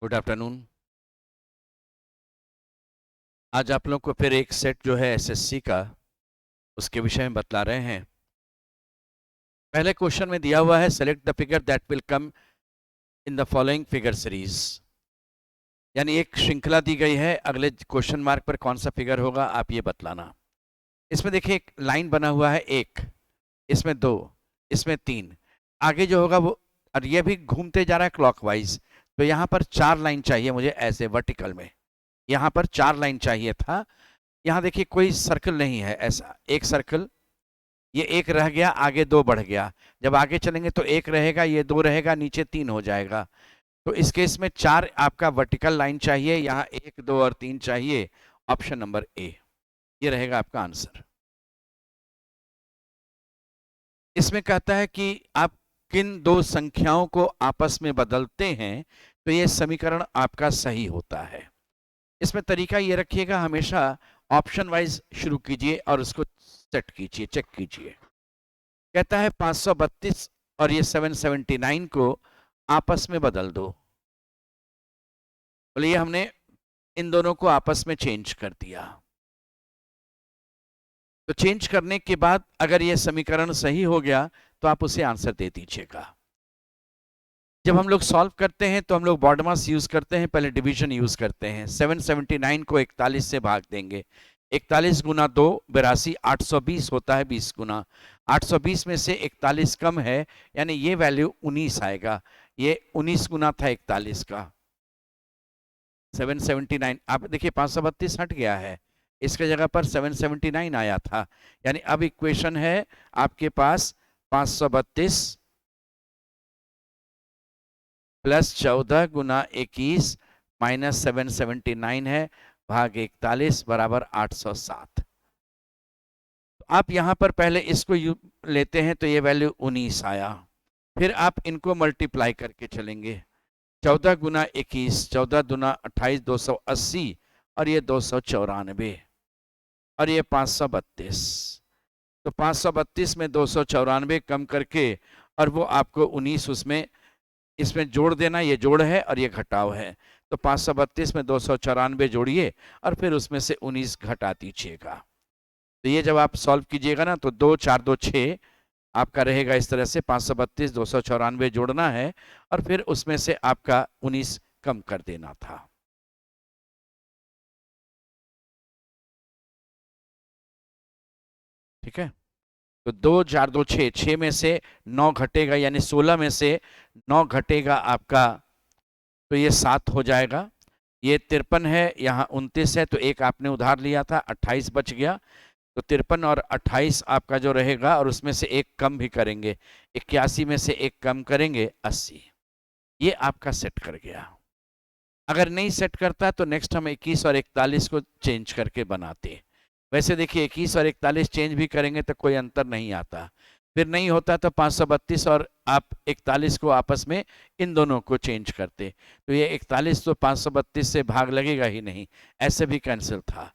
Good afternoon. आज आप लोग को फिर एक सेट जो है एसएससी का, उसके विषय में बतला रहे हैं। पहले क्वेश्चन में दिया हुआ है select the figure that will come in the following figure series. यानी एक श्रृंखला दी गई है, अगले क्वेश्चन मार्क पर कौन सा फिगर होगा आप ये बतलाना। इसमें देखिए एक लाइन बना हुआ है, एक, इसमें दो, इसमें तीन, आगे जो होगा वो, और ये भी घूमते जा रहा है क्लॉकवाइज। तो यहाँ पर 4 लाइन चाहिए मुझे ऐसे वर्टिकल में, यहाँ पर 4 लाइन चाहिए था। यहाँ देखिए कोई सर्कल नहीं है, ऐसा एक सर्कल, ये एक रह गया, आगे दो बढ़ गया। जब आगे चलेंगे तो एक रहेगा, ये दो रहेगा, नीचे 3 हो जाएगा। तो इस केस में 4 आपका वर्टिकल लाइन चाहिए, यहाँ 1, 2 और 3 चाहिए। ऑप्शन नंबर ए, ये रहेगा आपका आंसर। इसमें कहता है कि आप किन दो संख्याओं को आपस में बदलते हैं तो ये समीकरण आपका सही होता है। इसमें तरीका ये रखिएगा, हमेशा ऑप्शन वाइज शुरू कीजिए और उसको सेट कीजिए, चेक कीजिए। कहता है 532 और ये 779 को आपस में बदल दो। बोले ये हमने इन दोनों को आपस में चेंज कर दिया। तो चेंज करने के बाद अगर ये समीकरण सही हो गया तो आप उसे आंसर दे दीजिएगा। जब हम लोग सॉल्व करते हैं तो हम लोग बॉडमास यूज करते हैं, पहले डिवीजन यूज करते हैं। 779 को 41 से भाग देंगे। 41 गुना 2 82, 820 होता है 20 गुना। 820 में से 41 कम है, यानी ये वैल्यू 19 आएगा। ये 19 गुना था 41 का। 779, आप देखिए 532 हट गया है, इसके जगह पर 779 आया था। यानी अब इक्वेशन है आपके पास 532 प्लस 14 गुना 21 माइनस 779 है, भाग 41 बराबर 807। तो आप यहां पर पहले इसको लेते हैं तो ये वैल्यू 19 आया। फिर आप इनको मल्टीप्लाई करके चलेंगे। 14 गुना 21, 14 दुना 28, 280, और ये 294, और ये 532। तो 532 में 294 कम करके, और वो आपको 19 उसमें, इसमें जोड़ देना, ये जोड़ है और ये घटाव है। तो 532 में 294 जोड़िए और फिर उसमें से 19 घटा दीजिएगा। तो ये जब आप सॉल्व कीजिएगा ना तो 2 4 2 6 आपका रहेगा इस तरह से। 532 294 जोड़ना है और फिर उसमें से आपका 19 कम कर देना था। ठीक है, तो 2 4 2 6, 6 में से 9 घटेगा, यानी 16 में से 9 घटेगा आपका, तो ये 7 हो जाएगा। ये 53 है, यहाँ 29 है, तो एक आपने उधार लिया था, 28 बच गया। तो 53 और 28 आपका जो रहेगा, और उसमें से एक कम भी करेंगे, 81 में से एक कम करेंगे, 80। ये आपका सेट कर गया। अगर नहीं सेट करता तो नेक्स्ट हम 21 और 41 को चेंज करके बनाते। वैसे देखिए 21 और 41 चेंज भी करेंगे तो कोई अंतर नहीं आता। फिर नहीं होता तो 532 और आप 41 को आपस में इन दोनों को चेंज करते, तो ये 41 तो 532 से भाग लगेगा ही नहीं, ऐसे भी कैंसिल था।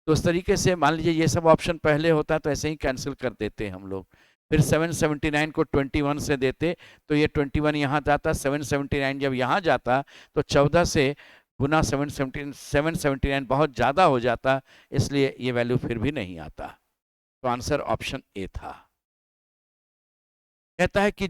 तो उस तरीके से मान लीजिए ये सब ऑप्शन पहले होता तो ऐसे ही कैंसिल कर देते हम लोग। फिर 779 को 21 से देते तो ये 21 यहाँ जाता, 779 जब यहाँ जाता तो 14 से गुना 779 बहुत ज़्यादा हो जाता, इसलिए ये वैल्यू फिर भी नहीं आता। तो आंसर ऑप्शन ए था। कहता है कि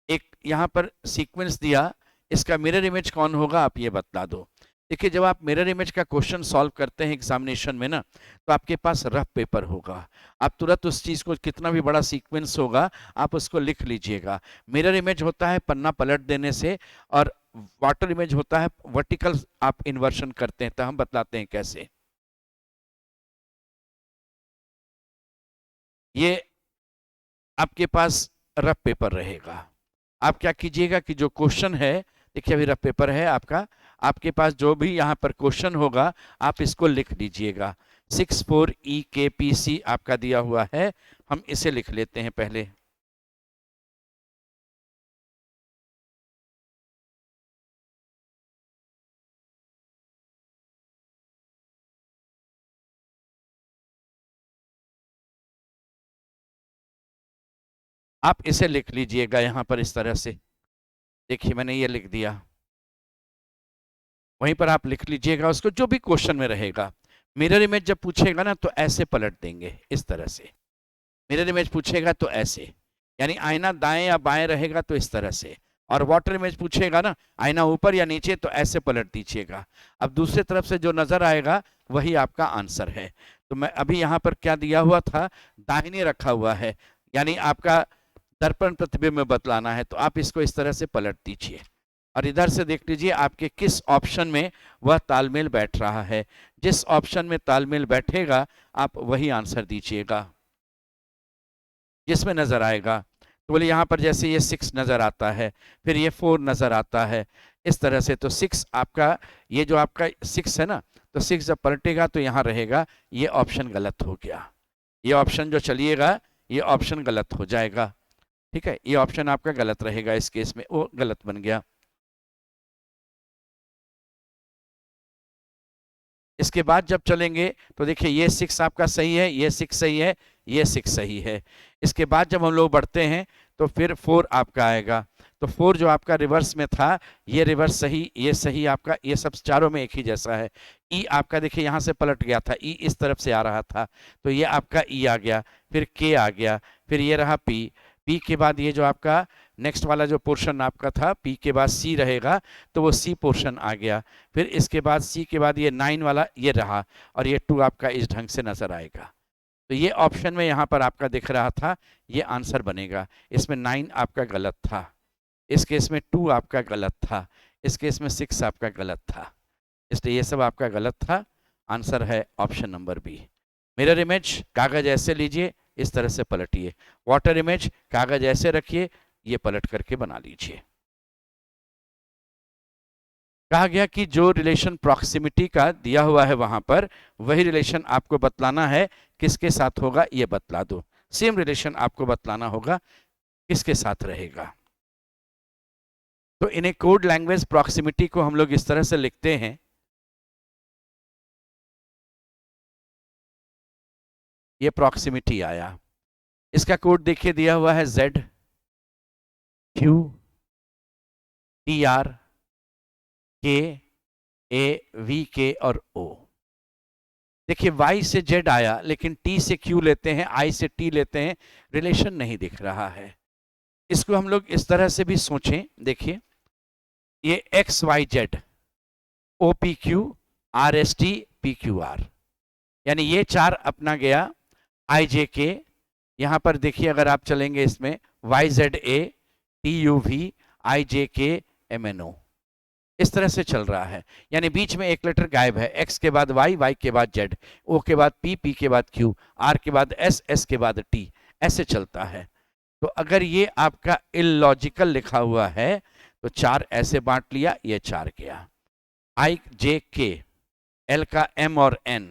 एक यहाँ पर सीक्वेंस दिया, इसका मिरर इमेज कौन होगा आप ये बता दो। देखिए जब आप मिरर इमेज का क्वेश्चन सॉल्व करते हैं एग्जामिनेशन में ना, तो आपके पास रफ पेपर होगा। आप तुरंत उस चीज को, कितना भी बड़ा सीक्वेंस होगा आप उसको लिख लीजिएगा। मिरर इमेज होता है पन्ना पलट देने से, और वाटर इमेज होता है वर्टिकल आप इन्वर्शन करते हैं। तो हम बतलाते हैं कैसे। ये आपके पास रफ पेपर रहेगा। आप क्या कीजिएगा कि जो क्वेश्चन है, देखिए अभी रफ पेपर है आपका, आपके पास जो भी यहाँ पर क्वेश्चन होगा आप इसको लिख लीजिएगा। 64 EKPC आपका दिया हुआ है, हम इसे लिख लेते हैं पहले। आप इसे लिख लीजिएगा यहाँ पर इस तरह से। देखिए मैंने ये लिख दिया। वहीं पर आप लिख लीजिएगा उसको, जो भी क्वेश्चन में रहेगा। मिरर इमेज जब पूछेगा ना तो ऐसे पलट देंगे, इस तरह से। मिरर इमेज पूछेगा तो ऐसे, यानी आईना दाएं या बाएं रहेगा तो इस तरह से। और वाटर इमेज पूछेगा ना, आईना ऊपर या नीचे, तो ऐसे पलट दीजिएगा। अब दूसरी तरफ से जो नजर आएगा वही आपका आंसर है। तो मैं अभी यहाँ पर क्या दिया हुआ था, दाहिने रखा हुआ है, यानी आपका दर्पण प्रतिबिंब में बतलाना है, तो आप इसको इस तरह से पलट दीजिए। और इधर से देख लीजिए आपके किस ऑप्शन में वह तालमेल बैठ रहा है। जिस ऑप्शन में तालमेल बैठेगा आप वही आंसर दीजिएगा, जिसमें नजर आएगा। तो बोले यहाँ पर जैसे ये 6 नजर आता है, फिर ये 4 नजर आता है, इस तरह से। तो 6 आपका, ये जो आपका 6 है ना, तो 6 जब पलटेगा तो यहाँ रहेगा, ये ऑप्शन गलत हो गया। ये ऑप्शन जो चलिएगा, ये ऑप्शन गलत हो जाएगा। ठीक है, ये ऑप्शन आपका गलत रहेगा, इस केस में वो गलत बन गया। इसके बाद जब चलेंगे तो देखिए ये 6 आपका सही है, ये 6 सही है, ये 6 सही है। इसके बाद जब हम लोग बढ़ते हैं तो फिर 4 आपका आएगा। तो 4 जो आपका रिवर्स में था, ये रिवर्स सही, ये सही आपका, ये सब चारों में एक ही जैसा है। ई आपका देखिए यहाँ से पलट गया था, ई इस तरफ से आ रहा था, तो ये आपका ई आ गया, फिर के आ गया, फिर ये रहा पी। पी के बाद ये जो आपका नेक्स्ट वाला जो पोर्शन आपका था, पी के बाद सी रहेगा, तो वो सी पोर्शन आ गया। फिर इसके बाद सी के बाद ये 9 वाला ये रहा, और ये 2 आपका इस ढंग से नजर आएगा। तो ये ऑप्शन में यहाँ पर आपका दिख रहा था, ये आंसर बनेगा। इसमें 9 आपका गलत था, इस केस में 2 आपका गलत था, इस केस में 6 आपका गलत था, इसलिए ये सब आपका गलत था। आंसर है option number b. Mirror image, कागज ऐसे लीजिए, इस तरह से पलटिए। वाटर इमेज, कागज ऐसे रखिए, ये पलट करके बना लीजिए। कहा गया कि जो रिलेशन प्रॉक्सिमिटी का दिया हुआ है वहां पर, वही रिलेशन आपको बतलाना है, किसके साथ होगा ये बतला दो। सेम रिलेशन आपको बतलाना होगा, किसके साथ रहेगा। तो इन ए कोड लैंग्वेज प्रॉक्सिमिटी को हम लोग इस तरह से लिखते हैं, ये प्रॉक्सिमिटी आया। इसका कोड देखिए दिया हुआ है Z, Q, TR, K, A, V, K और O। देखिए Y से Z आया, लेकिन T से Q लेते हैं, I से T लेते हैं, रिलेशन नहीं दिख रहा है। इसको हम लोग इस तरह से भी सोचें, देखिए ये XYZ, OPQ, RST, PQR, यानी ये 4 अपना गया IJK। यहां पर देखिए अगर आप चलेंगे इसमें YZA, TUV, IJK, MNO, इस तरह से चल रहा है। यानी बीच में एक लेटर गायब है, X के बाद Y, Y के बाद Z, O के बाद P, P के बाद Q, R के बाद S, S के बाद T, ऐसे चलता है। तो अगर ये आपका इलॉजिकल लिखा हुआ है तो 4 ऐसे बांट लिया, ये 4 गया। IJK, L का M और N,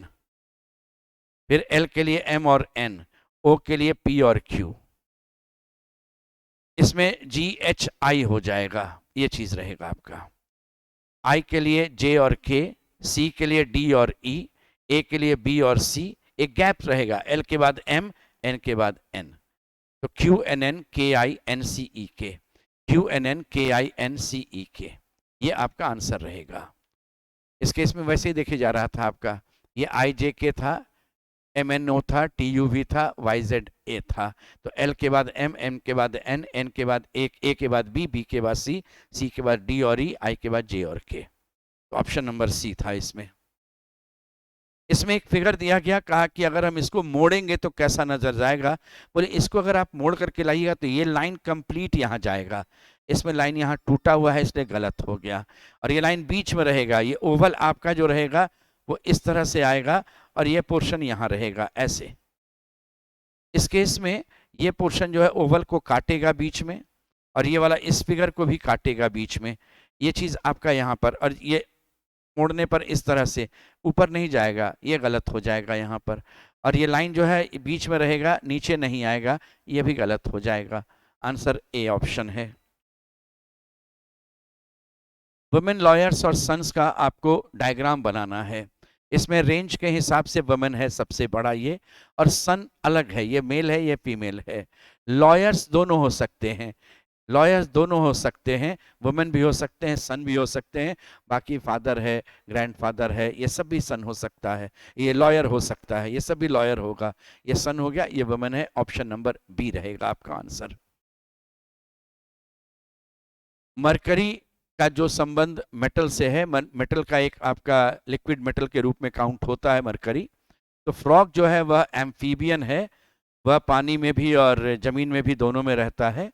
फिर L के लिए M और N, O के लिए P और Q, इसमें GHI हो जाएगा, ये चीज रहेगा आपका। I के लिए J और K, C के लिए D और E, A के लिए B और C, एक गैप रहेगा, L के बाद M, N के बाद N, तो QNN KINCEK, QNN KINCEK, ये आपका आंसर रहेगा। इस केस में वैसे ही देखे जा रहा था आपका, ये IJK था, MNO था, TUV था, YZA था, तो L के बाद M, M के बाद N, N के बाद A के बाद B, B के बाद C, C के बाद D और E, I के बाद J और K। तो ऑप्शन नंबर C था इसमें। इसमें एक फिगर दिया गया, कहा कि अगर हम इसको मोड़ेंगे तो कैसा नजर जाएगा। बोले इसको अगर आप मोड़ करके लाइएगा तो ये लाइन कंप्लीट यहाँ जाएगा, इसमें लाइन यहाँ टूटा हुआ है इसलिए गलत हो गया। और ये लाइन बीच में रहेगा, ये ओवल आपका जो रहेगा वो इस तरह से आएगा, और ये पोर्शन यहाँ रहेगा ऐसे। इस केस में ये पोर्शन जो है ओवल को काटेगा बीच में, और ये वाला इस फिगर को भी काटेगा बीच में। ये चीज आपका यहाँ पर, और ये मोड़ने पर इस तरह से ऊपर नहीं जाएगा, ये गलत हो जाएगा यहाँ पर। और ये लाइन जो है बीच में रहेगा, नीचे नहीं आएगा, ये भी गलत हो जाएगा। आंसर ए ऑप्शन है। वुमेन लॉयर्स और सन्स का आपको डायग्राम बनाना है। इसमें रेंज के हिसाब से वुमेन है सबसे बड़ा ये, और सन अलग है, ये मेल है ये फीमेल है। लॉयर्स दोनों हो सकते हैं, लॉयर्स दोनों हो सकते हैं, वुमेन भी हो सकते हैं, सन भी हो सकते हैं, बाकी फादर है, ग्रैंडफादर है, ये सब भी सन हो सकता है, ये लॉयर हो सकता है, ये सब भी लॉयर होगा। ये सन हो गया, ये वुमेन है, ऑप्शन नंबर बी रहेगा आपका आंसर। मरकरी का जो संबंध मेटल से है, मेटल का एक आपका लिक्विड मेटल के रूप में काउंट होता है मरकरी। तो फ्रॉग जो है वह एम्फीबियन है, वह पानी में भी और जमीन में भी दोनों में रहता है,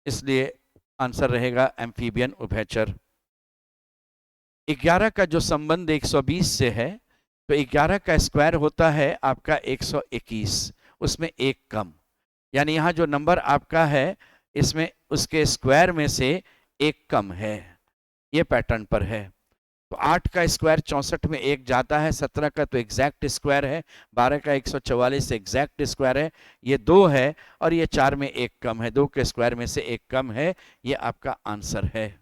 इसलिए आंसर रहेगा एम्फीबियन उभयचर। 11 का जो संबंध 120 से है, तो 11 का स्क्वायर होता है आपका 121, उसमें एक कम, यानी यहाँ जो नंबर आपका है इसमें उसके स्क्वायर में से एक कम है, ये पैटर्न पर है। तो 8 का स्क्वायर 64 में एक जाता है, 17 का तो एग्जैक्ट स्क्वायर है, 12 का 144 एग्जैक्ट स्क्वायर है, ये 2 है और ये 4 में एक कम है, 2 के स्क्वायर में से एक कम है, ये आपका आंसर है।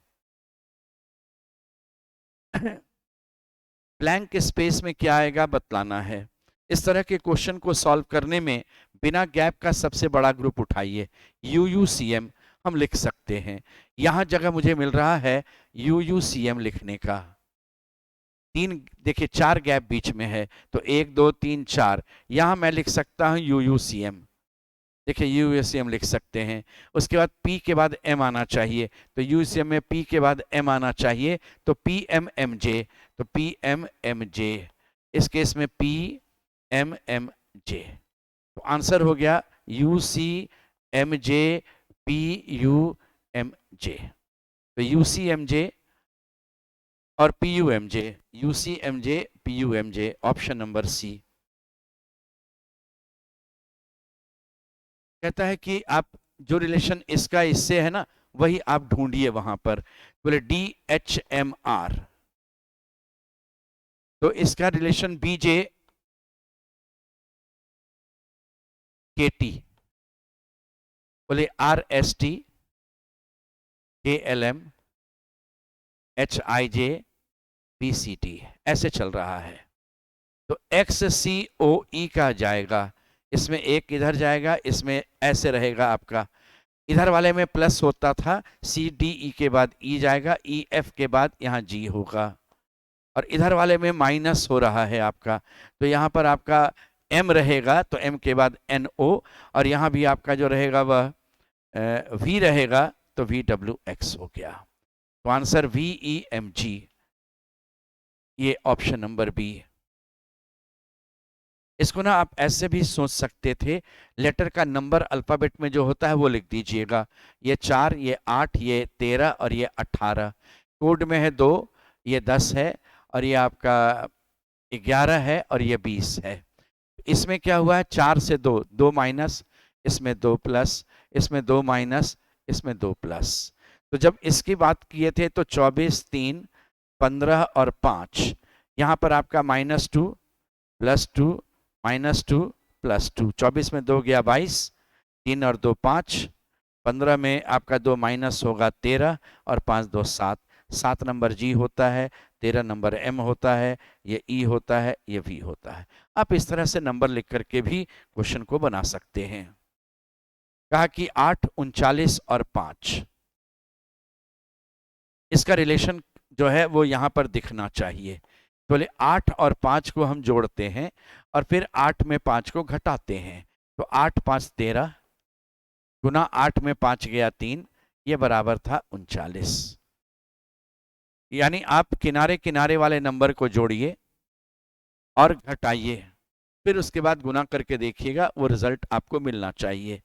ब्लैंक स्पेस में क्या आएगा बतलाना है। इस तरह के क्वेश्चन को सॉल्व करने में बिना गैप का सबसे बड़ा ग्रुप उठाइए, UUCM हम लिख सकते हैं। यहां जगह मुझे मिल रहा है UUCM लिखने का, तीन देखिए 4 गैप बीच में है, तो 1 2 3 4, यहां मैं लिख सकता हूं UUCM, देखिए UUCM लिख सकते हैं। उसके बाद P के बाद M आना चाहिए, तो UUCM में P के बाद M आना चाहिए, तो PMMJ, तो PMMJ, इस केस में PMMJ, तो आंसर हो गया UCMJ PUMJ। तो UCMJ और PUMJ, UCMJ PUMJ, option number c. कहता है कि आप जो रिलेशन इसका इससे है ना, वही आप ढूंढिए वहां पर, बोले DHMR, तो इसका रिलेशन BJ KT, बोले RST KLM HIJ BCT, ऐसे चल रहा है। तो XCOE का जाएगा, इसमें एक इधर जाएगा, इसमें ऐसे रहेगा आपका, इधर वाले में प्लस होता था, CDE के बाद E जाएगा, EF के बाद यहाँ G होगा, और इधर वाले में माइनस हो रहा है आपका, तो यहाँ पर आपका M रहेगा, तो M के बाद NO, और यहाँ भी आपका जो रहेगा वह V रहेगा, तो VWX हो गया। तो आंसर VEMG, ये ऑप्शन नंबर बी। इसको ना आप ऐसे भी सोच सकते थे, लेटर का नंबर अल्फाबेट में जो होता है वो लिख दीजिएगा, ये 4, ये 8, ये 13 और ये 18, कोड में है 2, ये 10 है, और ये आपका 11 है और ये 20 है। इसमें क्या हुआ है, 4 से 2, 2 माइनस, इसमें 2 प्लस, इसमें 2 माइनस, इसमें 2 प्लस। तो जब इसकी बात किए थे तो 24, 3, 15 और 5, यहाँ पर आपका -2 +2 -2 +2, 24 में 2 गया 22, 3 और 2 5, 15 में आपका 2 माइनस होगा 13 और 5 2 7, 7 नंबर G होता है, 13 नंबर M होता है, ये E होता है, ये V होता है। आप इस तरह से नंबर लिख करके भी क्वेश्चन को बना सकते हैं। कहा कि 8, 39 और 5, इसका रिलेशन जो है वो यहाँ पर दिखना चाहिए। तो बोले 8 और 5 को हम जोड़ते हैं और फिर 8 में 5 को घटाते हैं, तो 8 5 13 गुना 8 में 5 गया 3, ये बराबर था 39। यानी आप किनारे किनारे वाले नंबर को जोड़िए और घटाइए, फिर उसके बाद गुना करके देखिएगा, वो रिजल्ट आपको मिलना चाहिए।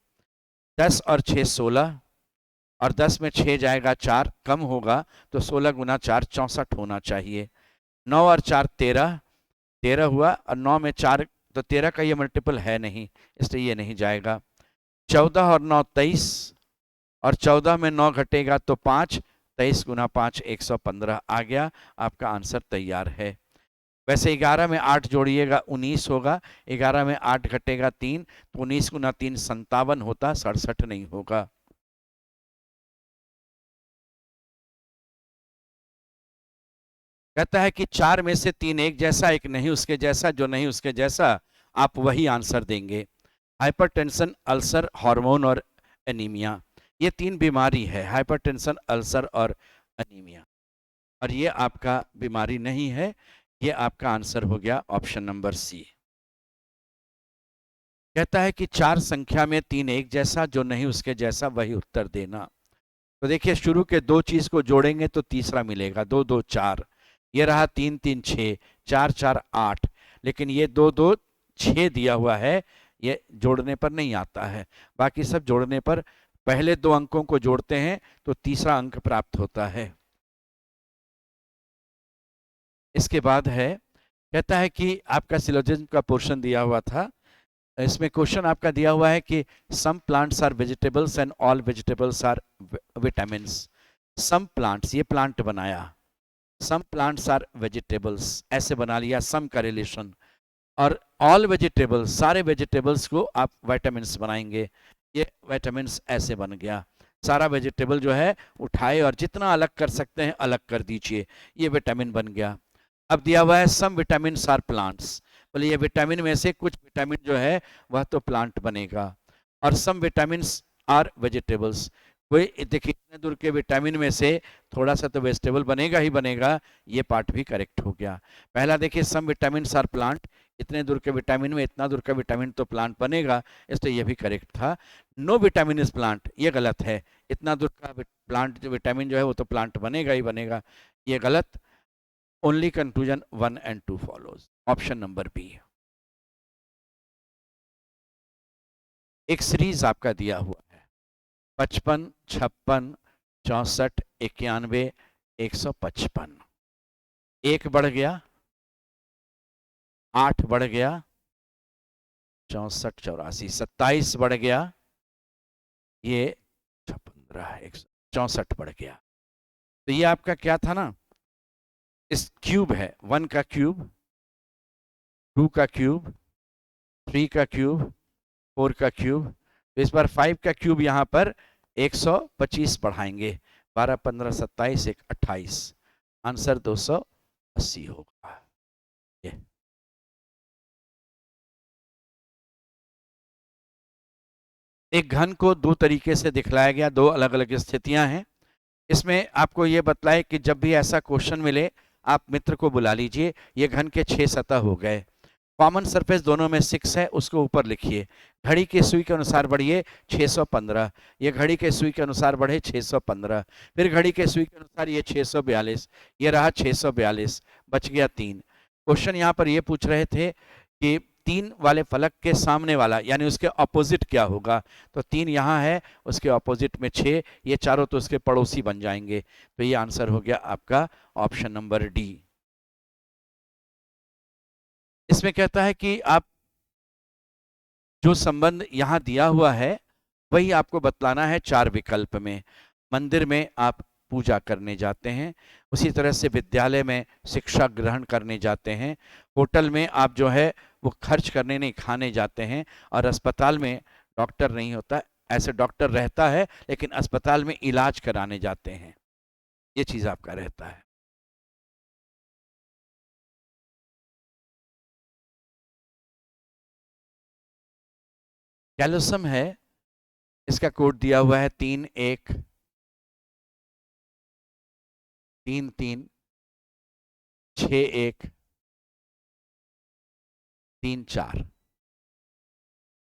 10 और 6 16, और 10 में 6 जाएगा 4, कम होगा, तो 16 गुना 4 64 होना चाहिए। 9 और 4 13, 13 हुआ, और 9 में 4, तो 13 का ये मल्टीपल है नहीं, इसलिए ये नहीं जाएगा। 14 और 9 23, और 14 में 9 घटेगा तो 5, 23 गुना 5 115 आ गया, आपका आंसर तैयार है। वैसे 11 में 8 जोड़िएगा 19 होगा, 11 में 8 घटेगा 3, तो 19 गुना 3 57 होता, 67 नहीं होगा। कहता है कि 4 में से 3 एक जैसा, एक नहीं उसके जैसा, जो नहीं उसके जैसा, आप वही आंसर देंगे। हाइपरटेंशन, अल्सर, हार्मोन और एनीमिया, ये 3 बीमारी है, हाइपरटेंशन, अल्सर और अनीमिया, और ये आपका बीमारी नहीं है। ये आपका आंसर हो गया ऑप्शन नंबर सी। कहता है कि 4 संख्या में 3 एक जैसा, जो नहीं उसके जैसा वही उत्तर देना। तो देखिए, शुरू के 2 चीज को जोड़ेंगे तो तीसरा मिलेगा, 2 2 4, ये रहा 3 3 6, 4 4 8, लेकिन ये 2 2 6 दिया हुआ है, ये जोड़ने पर नहीं आता है। बाकी सब जोड़ने पर पहले 2 अंकों को जोड़ते हैं तो तीसरा अंक प्राप्त होता है। इसके बाद है, कहता है कि आपका सिलोजिज्म का पोर्शन दिया हुआ था, इसमें क्वेश्चन आपका दिया हुआ है कि some plants are vegetables and all vegetables are vitamins. Some plants, ये प्लांट बनाया, सम प्लांट्स आर वेजिटेबल्स, ऐसे बना लिया सम का रिलेशन, और ऑल वेजिटेबल्स, सारे वेजिटेबल्स को आप विटामिन्स बनाएंगे, ये विटामिन्स ऐसे बन गया। सारा वेजिटेबल जो है उठाए और जितना अलग कर सकते हैं अलग कर दीजिए, ये विटामिन बन गया। अब दिया हुआ है सम विटामिन्स आर प्लांट्स, बोले ये विटामिन में से कुछ विटामिन जो है वह तो प्लांट बनेगा, और सम विटामिन्स आर वेजिटेबल्स, कोई देखिए इतने दूर के विटामिन में से थोड़ा सा तो वेजिटेबल बनेगा ही बनेगा, ये पार्ट भी करेक्ट हो गया। पहला देखिए सम विटामिन्स आर प्लांट, इतने दूर के विटामिन में इतना दूर का विटामिन तो प्लांट बनेगा, इसलिए ये भी करेक्ट था। नो विटामिन इज प्लांट, ये गलत है, इतना दूर का प्लांट जो विटामिन जो है वो तो प्लांट बनेगा ही बनेगा, ये गलत। Only conclusion 1 and 2 follows, option number b. एक सीरीज आपका दिया हुआ है 55 56 64 91 155, 1 बढ़ गया, 8 बढ़ गया, 64 84, 27 बढ़ गया, ये 15 164 बढ़ गया। तो ये आपका क्या था ना, इस क्यूब है, 1 का क्यूब, 2 का क्यूब, 3 का क्यूब, 4 का क्यूब, तो इस बार 5 का क्यूब यहाँ पर 125 बढ़ाएंगे, 12 15 27 1 28, आंसर 280 होगा। ये एक घन को 2 तरीके से दिखलाया गया, 2 अलग अलग स्थितियां हैं। इसमें आपको ये बतलाए कि जब भी ऐसा क्वेश्चन मिले आप मित्र को बुला लीजिए। ये घन के 6 सतह हो गए, कॉमन सरफेस दोनों में 6 है, उसको ऊपर लिखिए। घड़ी के सुई के अनुसार बढ़िए 615, ये घड़ी के सुई के अनुसार बढ़े 615, फिर घड़ी के सुई के अनुसार ये 642, ये रहा 642, बच गया 3। क्वेश्चन यहाँ पर ये पूछ रहे थे कि 3 वाले फलक के सामने वाला यानी उसके ऑपोजिट क्या होगा, तो 3 यहाँ है, उसके ऑपोजिट में 6, ये चारों तो उसके पड़ोसी बन जाएंगे, तो ये आंसर हो गया आपका ऑप्शन नंबर डी। इसमें कहता है कि आप जो संबंध यहाँ दिया हुआ है वही आपको बतलाना है 4 विकल्प में। मंदिर में आप पूजा करने जाते हैं, उसी तरह से विद्यालय में शिक्षा ग्रहण करने जाते हैं, होटल में आप जो है वो खर्च करने नहीं खाने जाते हैं, और अस्पताल में डॉक्टर नहीं होता, ऐसे डॉक्टर रहता है लेकिन अस्पताल में इलाज कराने जाते हैं, ये चीज आपका रहता है। कैल्शियम है, इसका कोड दिया हुआ है 3 1 3 3 6 1 3 4।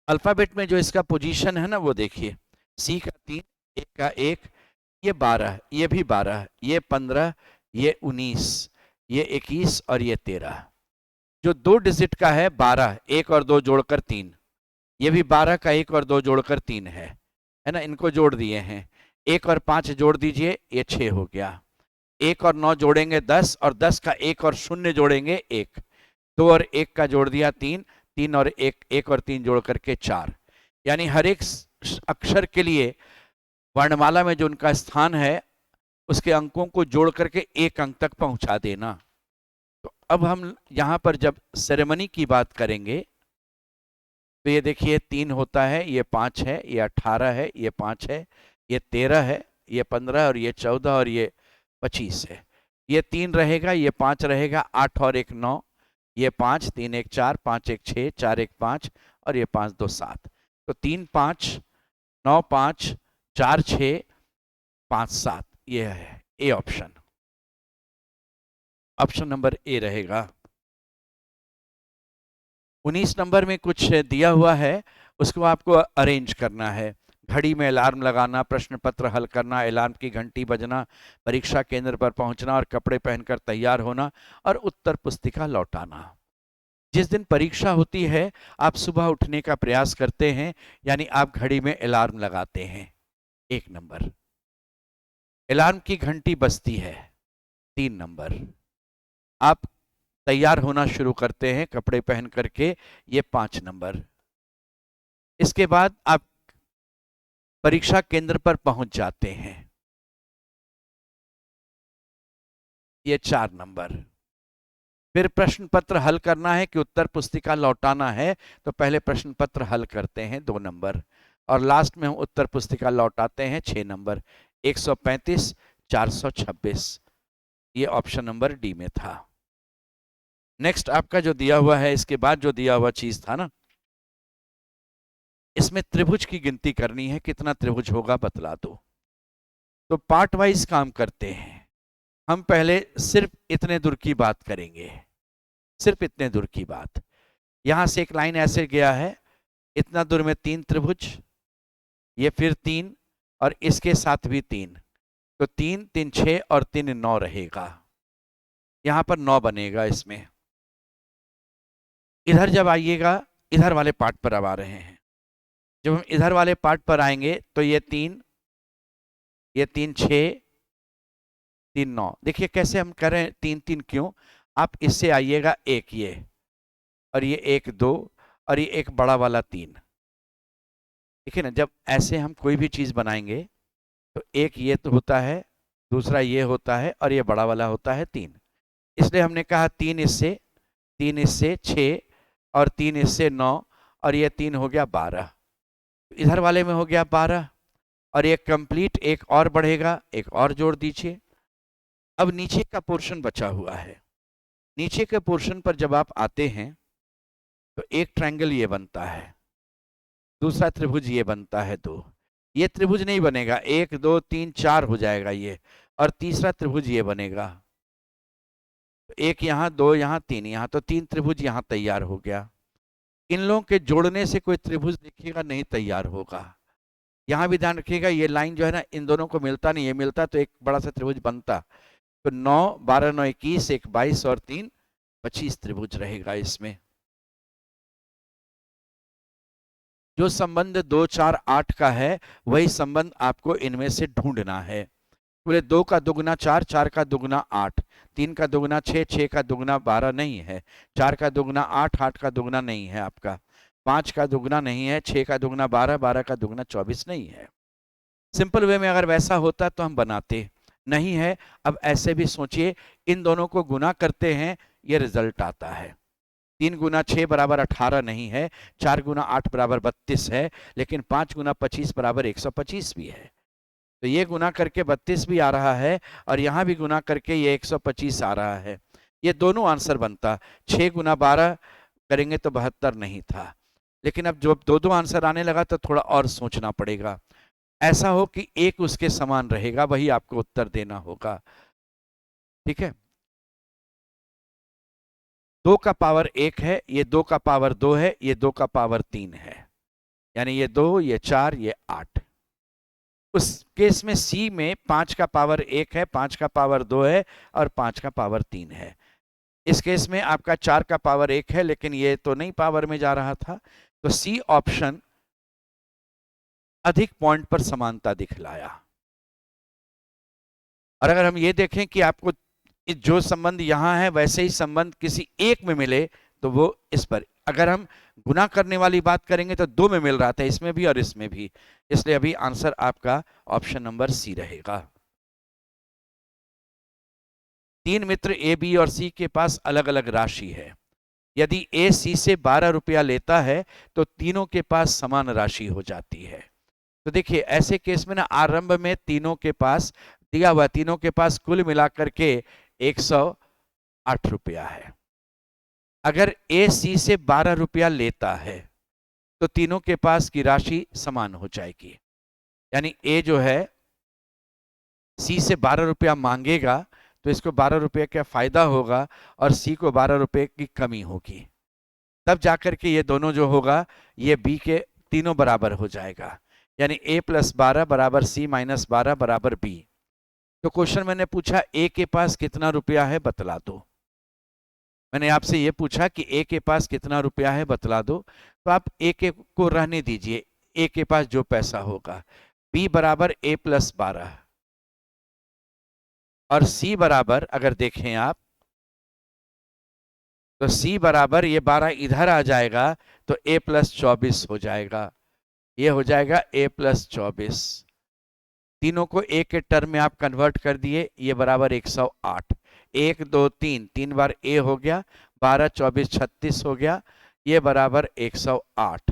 अल्फाबेट में जो इसका पोजीशन है ना वो देखिए, सी का 3, ए का 1, ये 12, ये भी 12, ये 15, ये 19, ये 21 और ये 13। जो 2 डिजिट का है 12, 1 और 2 जोड़कर 3, ये भी 12 का 1 और 2 जोड़कर 3 है ना, इनको जोड़ दिए हैं। 1 और 5 जोड़ दीजिए, ये 6 हो गया। 1 और 9 जोड़ेंगे 10, और 10 का 1 और 0 जोड़ेंगे 1, 2 और 1 का जोड़ दिया 3, 3 और 1, 1 और 3 जोड़ करके 4। यानी हर एक अक्षर के लिए वर्णमाला में जो उनका स्थान है उसके अंकों को जोड़ करके 1 अंक तक पहुंचा देना। तो अब हम यहाँ पर जब सेरेमनी की बात करेंगे तो ये देखिए 3 होता है, ये 5 है, ये 18 है, ये 5 है, ये 13 है, ये 15 और ये 14 और ये 25 है। ये 3 रहेगा, ये 5 रहेगा, 8 और 1 9, ये 5 3 1 4 5 1 6 4 1 5 और ये 5 2 7। तो 3 5 9 5 4 6 5 7, ये है A option. Option number A रहेगा। 19 नंबर में कुछ दिया हुआ है, उसको आपको अरेंज करना है। घड़ी में अलार्म लगाना, प्रश्न पत्र हल करना, अलार्म की घंटी बजना, परीक्षा केंद्र पर पहुंचना और कपड़े पहनकर तैयार होना और उत्तर पुस्तिका लौटाना। जिस दिन परीक्षा होती है आप सुबह उठने का प्रयास करते हैं, यानी आप घड़ी में अलार्म लगाते हैं। 1 नंबर। अलार्म की घंटी बजती है। 3 नंबर। आप तैयार होना शुरू करते हैं कपड़े पहन करके, ये 5 नंबर। इसके बाद आप परीक्षा केंद्र पर पहुंच जाते हैं, ये 4 नंबर। फिर प्रश्न पत्र हल करना है कि उत्तर पुस्तिका लौटाना है, तो पहले प्रश्न पत्र हल करते हैं, 2 नंबर। और लास्ट में हम उत्तर पुस्तिका लौटाते हैं, 6 नंबर। 135 426, ये ऑप्शन नंबर डी में था। नेक्स्ट आपका जो दिया हुआ है, इसके बाद जो दिया हुआ चीज था ना, इसमें त्रिभुज की गिनती करनी है, कितना त्रिभुज होगा बतला दो। तो पार्ट वाइज काम करते हैं। हम पहले सिर्फ इतने दूर की बात करेंगे, सिर्फ इतने दूर की बात। यहां से एक लाइन ऐसे गया है, इतना दूर में 3 त्रिभुज, ये फिर 3 और इसके साथ भी 3, तो 3 3 6 और 3 9 रहेगा। यहां पर 9 बनेगा इसमें। इधर जब आइएगा, इधर वाले पार्ट पर अब आ रहे हैं। जब हम इधर वाले पार्ट पर आएंगे तो ये 3 6 3 9। देखिए कैसे हम कर रहे हैं, 3 3 क्यों? आप इससे आइएगा, एक ये और ये 1 2 और ये एक बड़ा वाला 3। देखिए ना, जब ऐसे हम कोई भी चीज बनाएंगे तो एक ये तो होता है, दूसरा ये होता है और ये बड़ा वाला होता है 3। इसलिए हमने कहा 3 इससे 6 और 3 इससे 9 और ये 3 हो गया 12। इधर वाले में हो गया 12 और ये कंप्लीट, एक और बढ़ेगा, एक और जोड़ दीजिए। अब नीचे का पोर्शन बचा हुआ है। नीचे के पोर्शन पर जब आप आते हैं तो एक ट्रायंगल ये बनता है, दूसरा त्रिभुज ये बनता है 2। ये त्रिभुज नहीं बनेगा, 1 2 3 4 हो जाएगा ये, और तीसरा त्रिभुज ये बनेगा। एक यहाँ, 2 यहाँ, 3 यहाँ, तो 3 त्रिभुज यहाँ तैयार हो गया। इन लोगों के जोड़ने से कोई त्रिभुज देखिएगा नहीं तैयार होगा। यहां भी ध्यान रखिएगा, ये लाइन जो है ना, इन दोनों को मिलता नहीं, ये मिलता तो एक बड़ा सा त्रिभुज बनता। तो 9 12 9 21, 1 22 और 3 25 त्रिभुज रहेगा इसमें। जो संबंध 2 4 8 का है, वही संबंध आपको इनमें से ढूंढना है। बोले 2 का दुगुना 4, 4 का दुगुना 8, 3 का दुगुना 6, 6 का दुगुना 12 नहीं है, 4 का दुगुना 8, 8 का दुगुना नहीं है आपका, 5 का दुगुना नहीं है, 6 का दुगुना 12, 12 का दुगुना 24 नहीं है। सिंपल वे में अगर वैसा होता तो हम बनाते, नहीं है। अब ऐसे भी सोचिए, इन दोनों को गुना करते हैं, ये रिजल्ट आता है। 3 गुना 6 बराबर 18 नहीं है, 4 गुना 8 बराबर 32 है, लेकिन 5 गुना 25 बराबर 125 भी है। तो ये गुना करके 32 भी आ रहा है और यहां भी गुना करके ये 125 आ रहा है। ये दोनों आंसर बनता। 6 गुना 12 करेंगे तो 72 नहीं था, लेकिन अब जब दो दो आंसर आने लगा तो थोड़ा और सोचना पड़ेगा। ऐसा हो कि एक उसके समान रहेगा, वही आपको उत्तर देना होगा। ठीक है, 2 का पावर 1 है, ये 2 का पावर 2 है, ये 2 का पावर 3 है, यानी ये 2 ये 4 ये 8। उस केस में सी में 5 का पावर 1 है, 5 का पावर 2 है और 5 का पावर 3 है। इस केस में आपका 4 का पावर 1 है, लेकिन ये तो नहीं पावर में जा रहा था, तो सी ऑप्शन अधिक पॉइंट पर समानता दिखलाया। और अगर हम ये देखें कि आपको जो संबंध यहां है वैसे ही संबंध किसी एक में मिले, तो वो इस पर, अगर हम गुना करने वाली बात करेंगे तो 2 में मिल रहा था, इसमें भी और इसमें भी, इसलिए अभी आंसर आपका ऑप्शन नंबर सी रहेगा। 3 मित्र ए बी और सी के पास अलग अलग राशि है। यदि ए सी से 12 रुपया लेता है तो तीनों के पास समान राशि हो जाती है। तो देखिए ऐसे केस में ना, आरंभ में तीनों के पास दिया हुआ, तीनों के पास कुल मिलाकर के 108 रुपया है। अगर ए सी से 12 रुपया लेता है तो तीनों के पास की राशि समान हो जाएगी, यानी ए जो है सी से 12 रुपया मांगेगा, तो इसको 12 रुपये का फायदा होगा और सी को 12 रुपये की कमी होगी, तब जाकर के ये दोनों जो होगा ये बी के तीनों बराबर हो जाएगा। यानी ए प्लस 12 बराबर सी माइनस 12 बराबर बी। तो क्वेश्चन मैंने पूछा ए के पास कितना रुपया है बतला दो। मैंने आपसे ये पूछा कि ए के पास कितना रुपया है बतला दो, तो आप ए के को रहने दीजिए, ए के पास जो पैसा होगा। बी बराबर ए प्लस 12 और सी बराबर अगर देखें आप तो सी बराबर ये 12 इधर आ जाएगा तो ए प्लस 24 हो जाएगा। ये हो जाएगा ए प्लस 24। तीनों को ए के टर्म में आप कन्वर्ट कर दिए, ये बराबर 108। 1 2 3, 3 बार ए हो गया, 12 24 36 हो गया, ये बराबर 108।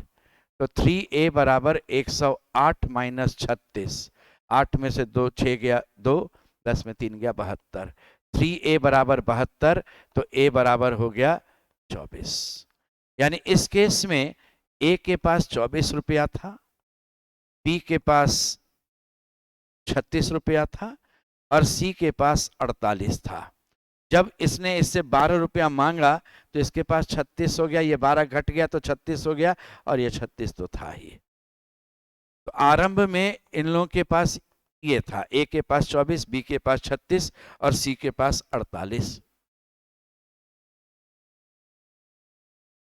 तो 3a बराबर 108 माइनस 36। 8 में से 2 6 गया 2, 10 में 3 गया 72। 3a बराबर 72, तो a बराबर हो गया 24। यानी इस केस में a के पास 24 रुपया था, b के पास 36 रुपया था और सी के पास 48 था। जब इसने इससे 12 रुपया मांगा तो इसके पास 36 हो गया, ये 12 घट गया तो 36 हो गया और ये 36 तो था ही। तो आरंभ में इन लोगों के पास ये था, ए के पास 24, बी के पास 36 और सी के पास 48।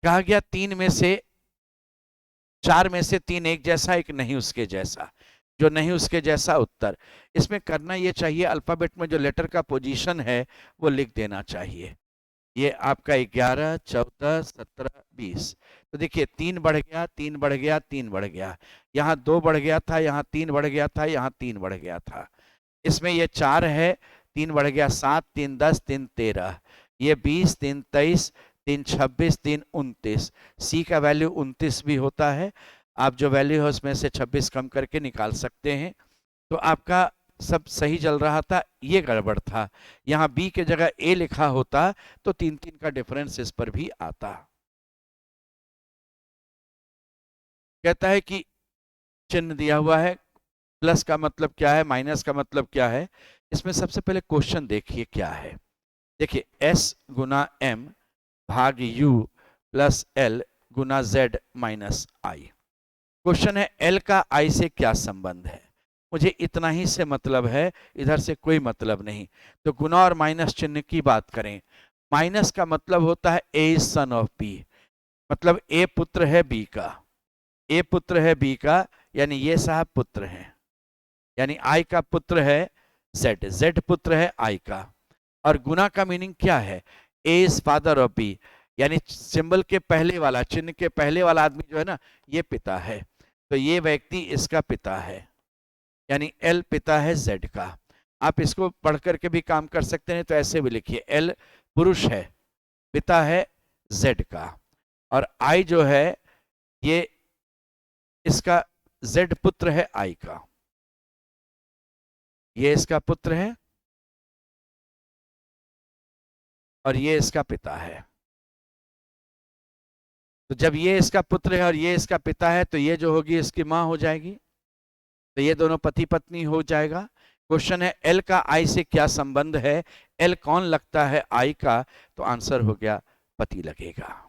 कहा गया 4 में से 3 एक जैसा, एक नहीं उसके जैसा। जो नहीं उसके जैसा उत्तर। इसमें करना ये चाहिए, अल्फाबेट में जो लेटर का पोजीशन है वो लिख देना चाहिए। ये आपका 11 14 17 20। तो देखिए 3 बढ़ गया, 3 बढ़ गया, 3 बढ़ गया, यहाँ 2 बढ़ गया था, यहाँ 3 बढ़ गया था, यहाँ 3 बढ़ गया था। इसमें ये 4 है, 3 बढ़ गया 7, 3 10, 3 13, ये 20, 3 23, 3 26, 3 29। सी का वैल्यू 29 भी होता है। आप जो वैल्यू है उसमें से 26 कम करके निकाल सकते हैं। तो आपका सब सही चल रहा था, ये गड़बड़ था। यहाँ बी के जगह ए लिखा होता तो 3 3 का डिफरेंस इस पर भी आता। कहता है कि चिन्ह दिया हुआ है, प्लस का मतलब क्या है, माइनस का मतलब क्या है। इसमें सबसे पहले क्वेश्चन देखिए क्या है। देखिए एस गुना एम भाग you plus L Guna Z minus I. Question है एल का आई से क्या संबंध है। मुझे इतना ही से मतलब है, इधर से कोई मतलब नहीं। तो गुना और माइनस चिन्ह की बात करें, माइनस का मतलब होता है ए इज सन ऑफ बी, मतलब ए पुत्र है बी का, ए पुत्र है बी का, यानी ये साहब पुत्र हैं, यानी आई का पुत्र है जेड, जेड पुत्र है आई का। और गुना का मीनिंग क्या है, ए इज फादर ऑफ बी, यानी सिंबल के पहले वाला, चिन्ह के पहले वाला आदमी जो है ना, ये पिता है, तो ये व्यक्ति इसका पिता है, यानी एल पिता है जेड का। आप इसको पढ़ करके भी काम कर सकते हैं, तो ऐसे भी लिखिए एल पुरुष है, पिता है जेड का, और आई जो है ये इसका जेड पुत्र है आई का, ये इसका पुत्र है और ये इसका पिता है। तो जब ये इसका पुत्र है और ये इसका पिता है, तो ये जो होगी इसकी मां हो जाएगी, तो ये दोनों पति पत्नी हो जाएगा। क्वेश्चन है एल का आई से क्या संबंध है, एल कौन लगता है आई का, तो आंसर हो गया पति लगेगा।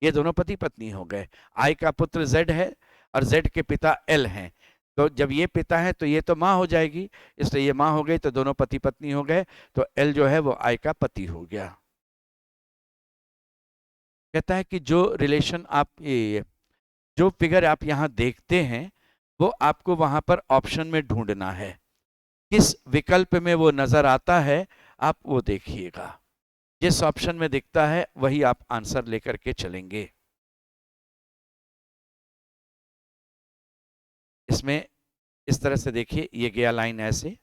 ये दोनों पति पत्नी हो गए। आई का पुत्र जेड है और जेड के पिता एल हैं, तो जब ये पिता है तो ये तो माँ हो जाएगी, इसलिए ये माँ हो गई, तो दोनों पति पत्नी हो गए, तो एल जो है वो आई का पति हो गया। कहता है कि जो रिलेशन आप ये जो फिगर आप यहाँ देखते हैं वो आपको वहां पर ऑप्शन में ढूंढना है, किस विकल्प में वो नजर आता है आप वो देखिएगा। जिस ऑप्शन में दिखता है वही आप आंसर लेकर के चलेंगे। इसमें इस तरह से देखिए, ये गया लाइन ऐसे,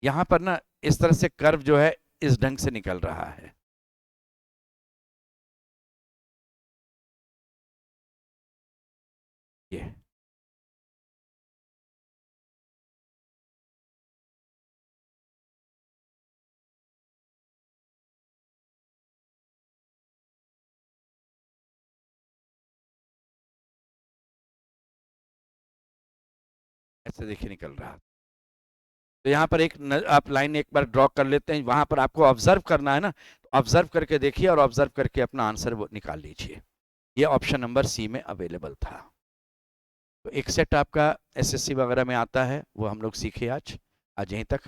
यहां पर ना इस तरह से कर्व जो है इस ढंग से निकल रहा है। ये से देखिए निकल रहा। तो यहाँ पर आप लाइन एक बार ड्रॉ कर लेते हैं, वहां पर आपको ऑब्जर्व करना है ना, तो ऑब्जर्व करके देखिए और ऑब्जर्व करके अपना आंसर वो निकाल लीजिए। ये ऑप्शन नंबर सी में अवेलेबल था। तो एक सेट आपका एसएससी वगैरह में आता है, वो हम लोग सीखे आज यहीं तक।